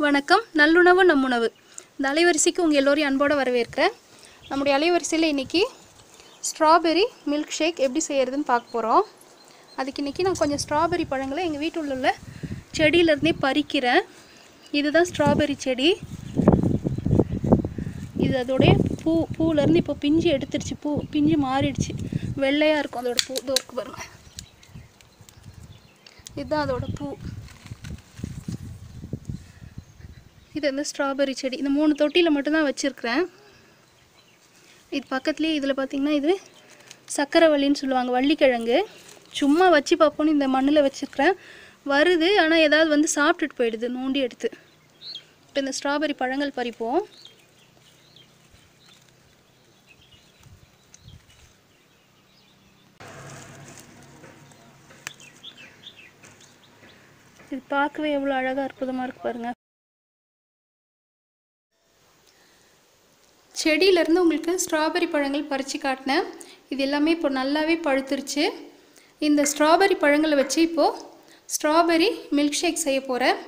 வணக்கம். நல்லுணவு நம்முணவு இந்த அலைவரிசைக்கு உங்கள் எல்லோரையும் அன்போடு வரவேற்கிறேன். நம்முடைய அலைவரிசையில் இன்றைக்கி ஸ்ட்ராபெரி மில்க் ஷேக் எப்படி செய்கிறதுன்னு பார்க்க போகிறோம். அதுக்கு இன்றைக்கி நான் கொஞ்சம் ஸ்ட்ராபெரி பழங்களை எங்கள் வீட்டில் உள்ள செடியிலேருந்தே பறிக்கிறேன். இதுதான் ஸ்ட்ராபெரி செடி. இது அதோடைய பூவிலேருந்து இப்போ பிஞ்சு எடுத்துருச்சு. பிஞ்சு மாறிடுச்சு, வெள்ளையாக இருக்கும் அதோட பூ. இதோருக்கு பாருங்கள், இதுதான் அதோட பூ. இது வந்து ஸ்ட்ராபெரி செடி. இந்த 3 தொட்டியில் மட்டும்தான் வச்சுருக்கிறேன். இது பக்கத்துலேயே இதில் பார்த்திங்கன்னா இது சக்கரவள்ளின்னு சொல்லுவாங்க, வள்ளிக்கிழங்கு. சும்மா வச்சு பார்ப்போன்னு இந்த மண்ணில் வச்சுருக்கிறேன். வருது, ஆனால் ஏதாவது வந்து சாப்பிட்டுட்டு போயிடுது நோண்டி எடுத்து. இப்போ இந்த ஸ்ட்ராபெரி பழங்கள் பறிப்போம். இது பார்க்கவே எவ்வளோ அழகாக அற்புதமாக இருக்குது பாருங்கள். செடியிலேருந்து உங்களுக்கு ஸ்ட்ராபெரி பழங்கள் பறித்து காட்டினேன். இது எல்லாமே இப்போ நல்லாவே பழுத்துருச்சு. இந்த ஸ்ட்ராபெரி பழங்களை வச்சு இப்போது ஸ்ட்ராபெரி மில்க் ஷேக் செய்ய போகிறேன்.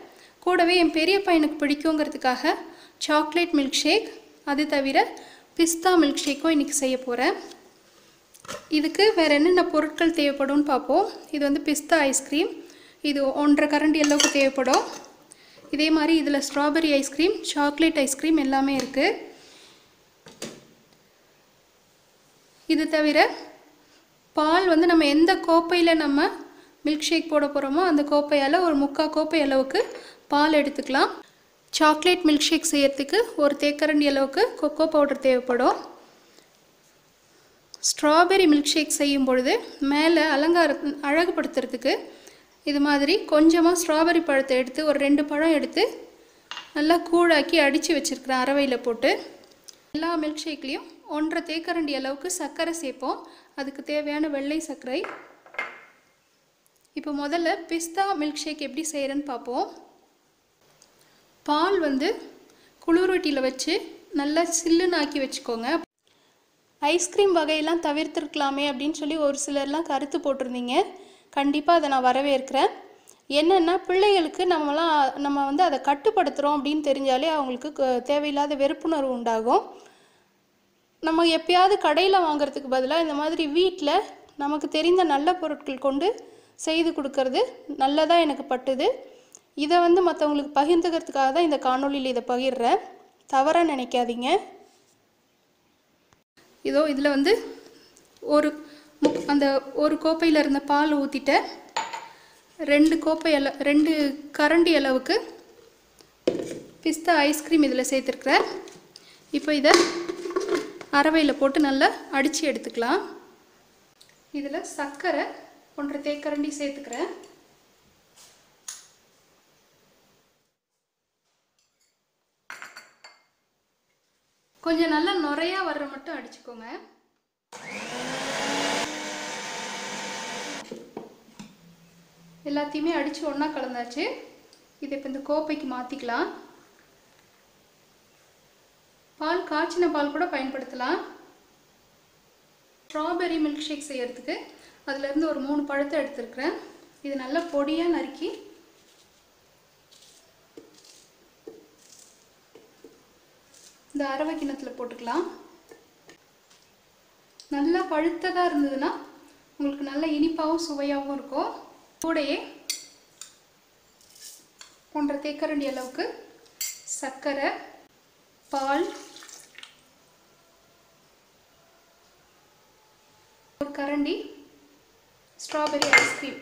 கூடவே என் பெரிய பையனுக்கு பிடிக்குங்கிறதுக்காக சாக்லேட் மில்க் ஷேக், அது தவிர பிஸ்தா மில்க் ஷேக்கும் இன்றைக்கி செய்ய போகிறேன். இதுக்கு வேறு என்னென்ன பொருட்கள் தேவைப்படும்னு பார்ப்போம். இது வந்து பிஸ்தா ஐஸ்கிரீம், இது 1.5 கரண்டி அளவுக்கு தேவைப்படும். இதே மாதிரி இதில் ஸ்ட்ராபெரி ஐஸ்கிரீம், சாக்லேட் ஐஸ்கிரீம் எல்லாமே இருக்குது. இது தவிர பால் வந்து நம்ம எந்த கோப்பையில் நம்ம மில்க் ஷேக் போட போகிறோமோ அந்த கோப்பையால் ஒரு 3/4 கோப்பை அளவுக்கு பால் எடுத்துக்கலாம். சாக்லேட் மில்க் ஷேக் செய்யறதுக்கு 1 தேக்கரண்டி அளவுக்கு கொக்கோ பவுடர் தேவைப்படும். ஸ்ட்ராபெரி மில்க் ஷேக் செய்யும் பொழுது மேலே அழகுபடுத்துறதுக்கு இது மாதிரி கொஞ்சமாக ஸ்ட்ராபெரி பழத்தை எடுத்து ஒரு 2 பழம் எடுத்து நல்லா கூழாக்கி அடித்து வச்சுருக்கிறேன் அரவையில் போட்டு. எல்லா மில்க் ஷேக்லேயும் 1.5 தேக்கரண்டி அளவுக்கு சர்க்கரை சேர்ப்போம். அதுக்கு தேவையான வெள்ளை சர்க்கரை. இப்போ முதல்ல பிஸ்தா மில்க் ஷேக் எப்படி செய்கிறேன்னு பார்ப்போம். பால் வந்து குளிரூட்டியில் வச்சு நல்லா சில்லுன்னு ஆக்கி வச்சுக்கோங்க. ஐஸ்கிரீம் வகையெல்லாம் தவிர்த்துருக்கலாமே அப்படின்னு சொல்லி ஒரு சிலர்லாம் கருத்து போட்டிருந்தீங்க. கண்டிப்பாக அதை நான் வரவேற்கிறேன். என்னென்னா, பிள்ளைகளுக்கு நம்ம வந்து அதை கட்டுப்படுத்துகிறோம் அப்படின்னு தெரிஞ்சாலே அவங்களுக்கு தேவையில்லாத வெறுப்புணர்வு உண்டாகும். நம்ம எப்பயாவது கடையில் வாங்கிறதுக்கு பதிலாக இந்த மாதிரி வீட்டில் நமக்கு தெரிந்த நல்ல பொருட்கள் கொண்டு செய்து கொடுக்கறது நல்லதாக எனக்கு பட்டுது. இதை வந்து மற்றவங்களுக்கு பகிர்ந்துக்கிறதுக்காக தான் இந்த காணொலியில் இதை பகிர்றேன். தவறாக நினைக்காதீங்க. இதோ இதில் வந்து அந்த ஒரு கோப்பையில் இருந்த பால் ஊற்றிட்டேன். 2 கரண்டி அளவுக்கு பிஸ்தா ஐஸ்கிரீம் இதில் சேர்த்துருக்குறேன். இப்போ இதை அரவையில் போட்டு நல்லா அடித்து எடுத்துக்கலாம். இதில் சர்க்கரை 1.5 தேக்கரண்டி சேர்த்துக்கிறேன். கொஞ்சம் நல்லா நுரையா வர்ற மட்டும் அடிச்சுக்கோங்க. எல்லாத்தையுமே அடித்து ஒன்றா கலந்தாச்சு. இதை இப்போ இந்த கோப்பைக்கு மாற்றிக்கலாம். பால் காய்ச்சின பால் கூட பயன்படுத்தலாம். ஸ்ட்ராபெரி மில்க் ஷேக் செய்யறதுக்கு அதிலேருந்து ஒரு 3 பழத்தை எடுத்துருக்கிறேன். இது நல்லா பொடியாக நறுக்கி இந்த அரவை கிண்ணத்தில் போட்டுக்கலாம். நல்லா பழுத்ததாக இருந்ததுன்னா உங்களுக்கு நல்ல இனிப்பாகவும் சுவையாகவும் இருக்கும். கூடையே 1.5 தேக்கரண்டி அளவுக்கு சர்க்கரை, பால், 1 கரண்டி ஸ்ட்ராபெரி ஐஸ்கிரீம்.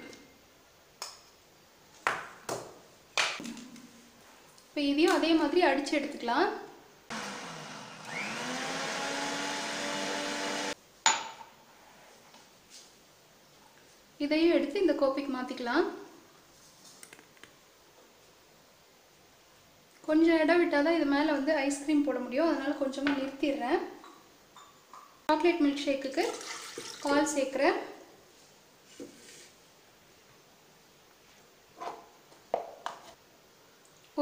இப்போ இதையும் அதே மாதிரி அடித்து எடுத்துக்கலாம். இதையும் எடுத்து இந்த கோப்பைக்கு மாற்றிக்கலாம். கொஞ்சம் இடம் விட்டால் தான் இது மேலே வந்து ஐஸ்கிரீம் போட முடியும். அதனால் கொஞ்சமாக நிறுத்திடுறேன். சாக்லேட் மில்க் ஷேக்குக்கு பால் சேர்க்குறேன்.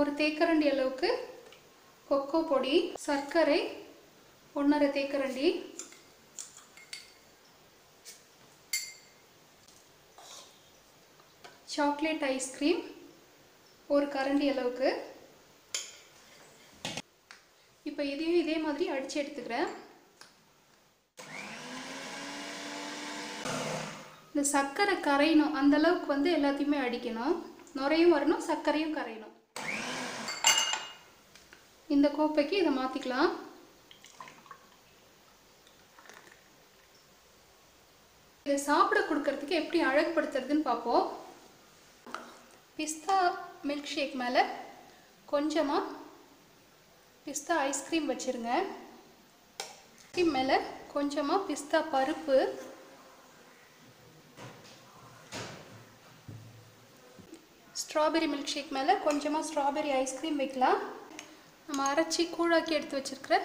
ஒரு தேக்கரண்டி அளவுக்கு கொக்கோ பொடி, சர்க்கரை 1.5 தேக்கரண்டி, சாக்லேட் ஐஸ்கிரீம் 1 கரண்டி அளவுக்கு, இப்போ இதையும் இதே மாதிரி அடித்து எடுத்துக்கிறேன். இந்த சர்க்கரை கரையணும், அந்தளவுக்கு வந்து எல்லாத்தையுமே அடிக்கணும். நுரையும் வரணும், சர்க்கரையும் கரையணும். இந்த கோப்பைக்கு இதை மாற்றிக்கலாம். இதை சாப்பிட கொடுக்கறதுக்கு எப்படி அழகுபடுத்துறதுன்னு பார்ப்போம். பிஸ்தா மில்க் ஷேக் மேலே கொஞ்சமாக பிஸ்தா ஐஸ்கிரீம் வச்சுருங்க. ஐஸ்கிரீம் மேலே கொஞ்சமாக பிஸ்தா பருப்பு, ஸ்ட்ராபெரி மில்க் ஷேக் மேலே கொஞ்சமாக ஸ்ட்ராபெரி ஐஸ்கிரீம் வைக்கலாம். நம்ம அரைச்சி கூழாக்கி எடுத்து வச்சுருக்கிற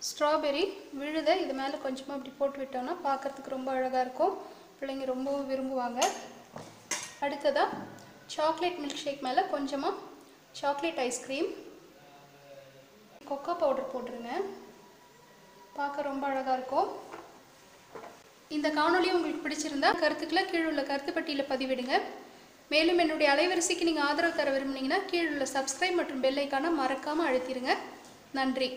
ஸ்ட்ராபெரி விழுதை இது மேலே கொஞ்சமாக அப்படி போட்டு விட்டோம்னா பார்க்குறதுக்கு ரொம்ப அழகாக இருக்கும். பிள்ளைங்க ரொம்பவும் விரும்புவாங்க. அடுத்ததாக சாக்லேட் மில்க் ஷேக் மேலே கொஞ்சமாக சாக்லேட் ஐஸ்கிரீம், கொக்கோ பவுடர் போட்டுருங்க. பார்க்க ரொம்ப அழகாக இருக்கும். இந்த காணொளி உங்களுக்கு பிடிச்சிருந்தா கருத்துக்களை கீழே உள்ள கருத்து பட்டியலில் பதிவிடுங்க. மேலும் என்னுடைய அலைவரிசைக்கு நீங்கள் ஆதரவு தர விரும்புனீங்கன்னா கீழே உள்ள சப்ஸ்கிரைப் மற்றும் பெல் ஐக்கானை மறக்காமல் அழுத்திடுங்க. நன்றி.